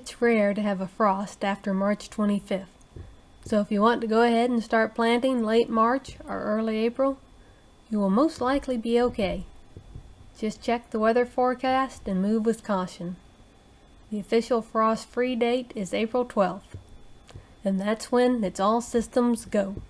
It's rare to have a frost after March 25th, so if you want to go ahead and start planting late March or early April, you will most likely be okay. Just check the weather forecast and move with caution. The official frost-free date is April 12th, and that's when it's all systems go.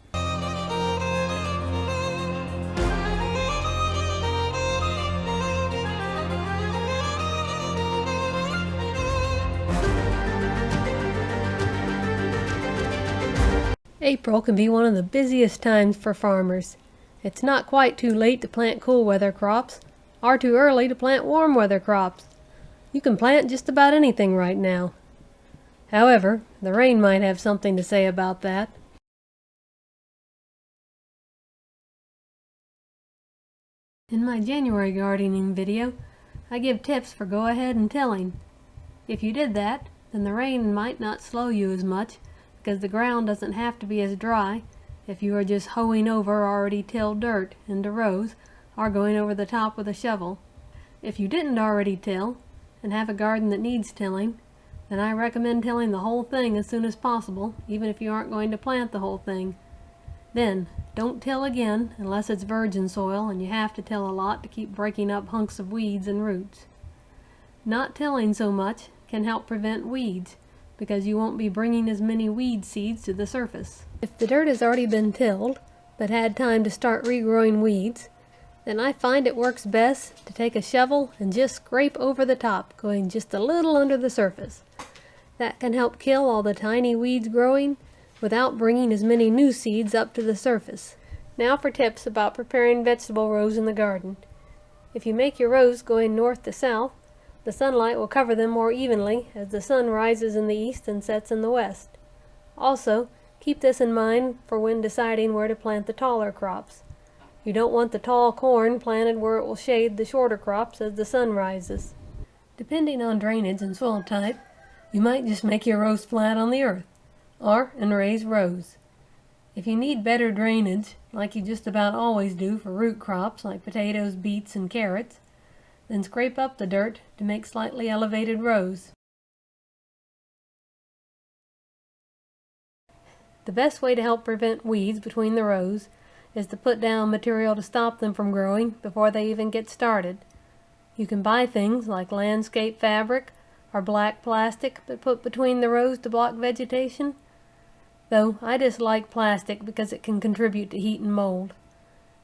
April can be one of the busiest times for farmers. It's not quite too late to plant cool weather crops, or too early to plant warm weather crops. You can plant just about anything right now. However, the rain might have something to say about that. In my January gardening video, I give tips for go-ahead and tilling. If you did that, then the rain might not slow you as much, because the ground doesn't have to be as dry if you are just hoeing over already tilled dirt into rows or going over the top with a shovel. If you didn't already till and have a garden that needs tilling, then I recommend tilling the whole thing as soon as possible, even if you aren't going to plant the whole thing. Then, don't till again unless it's virgin soil and you have to till a lot to keep breaking up hunks of weeds and roots. Not tilling so much can help prevent weeds, because you won't be bringing as many weed seeds to the surface. If the dirt has already been tilled, but had time to start regrowing weeds, then I find it works best to take a shovel and just scrape over the top, going just a little under the surface. That can help kill all the tiny weeds growing without bringing as many new seeds up to the surface. Now for tips about preparing vegetable rows in the garden. If you make your rows going north to south, the sunlight will cover them more evenly as the sun rises in the east and sets in the west. Also, keep this in mind for when deciding where to plant the taller crops. You don't want the tall corn planted where it will shade the shorter crops as the sun rises. Depending on drainage and soil type, you might just make your rows flat on the earth, or in raised rows. If you need better drainage, like you just about always do for root crops like potatoes, beets, and carrots, then scrape up the dirt to make slightly elevated rows. The best way to help prevent weeds between the rows is to put down material to stop them from growing before they even get started. You can buy things like landscape fabric or black plastic but put between the rows to block vegetation, though I dislike plastic because it can contribute to heat and mold.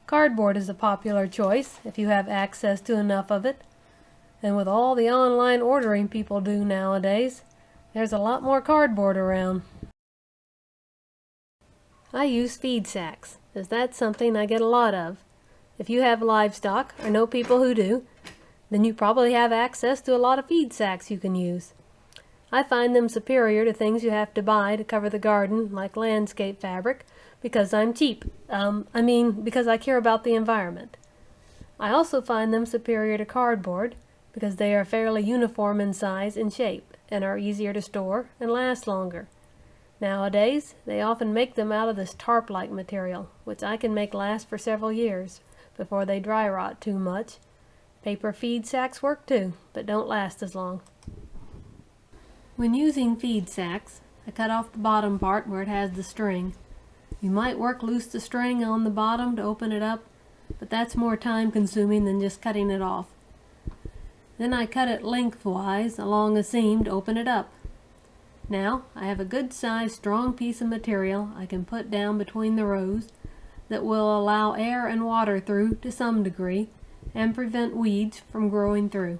Cardboard is a popular choice if you have access to enough of it, and with all the online ordering people do nowadays, there's a lot more cardboard around. I use feed sacks, as that's something I get a lot of. If you have livestock or know people who do, then you probably have access to a lot of feed sacks you can use. I find them superior to things you have to buy to cover the garden, like landscape fabric, because I'm cheap. Because I care about the environment. I also find them superior to cardboard because they are fairly uniform in size and shape and are easier to store and last longer. Nowadays, they often make them out of this tarp-like material, which I can make last for several years before they dry rot too much. Paper feed sacks work too, but don't last as long. When using feed sacks, I cut off the bottom part where it has the string. You might work loose the string on the bottom to open it up, but that's more time consuming than just cutting it off. Then I cut it lengthwise along a seam to open it up. Now I have a good sized strong piece of material I can put down between the rows that will allow air and water through to some degree and prevent weeds from growing through.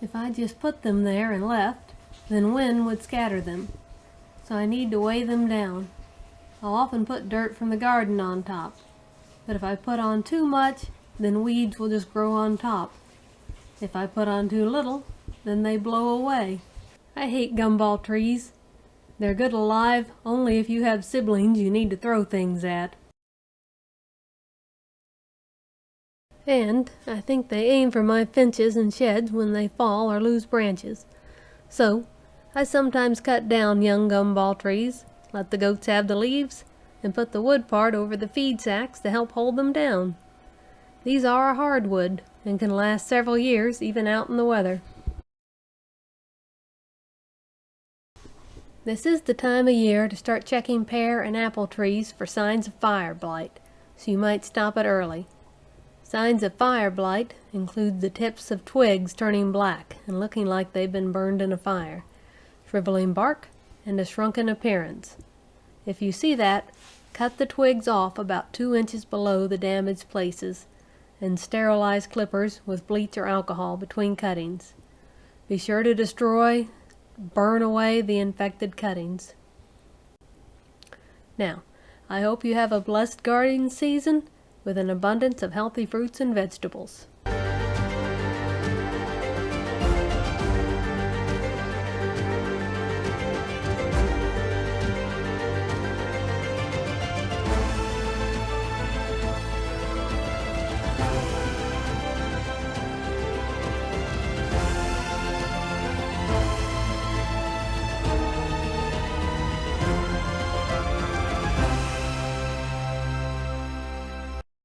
If I just put them there and left, then wind would scatter them. So I need to weigh them down. I'll often put dirt from the garden on top, but if I put on too much, then weeds will just grow on top. If I put on too little, then they blow away. I hate gumball trees. They're good alive only if you have siblings you need to throw things at. And I think they aim for my finches and sheds when they fall or lose branches. So, I sometimes cut down young gumball trees, let the goats have the leaves, and put the wood part over the feed sacks to help hold them down. These are a hardwood and can last several years even out in the weather. This is the time of year to start checking pear and apple trees for signs of fire blight, so you might stop it early. Signs of fire blight include the tips of twigs turning black and looking like they've been burned in a fire, shriveling bark, and a shrunken appearance. If you see that, cut the twigs off about 2 inches below the damaged places and sterilize clippers with bleach or alcohol between cuttings. Be sure to burn away the infected cuttings. Now, I hope you have a blessed gardening season with an abundance of healthy fruits and vegetables.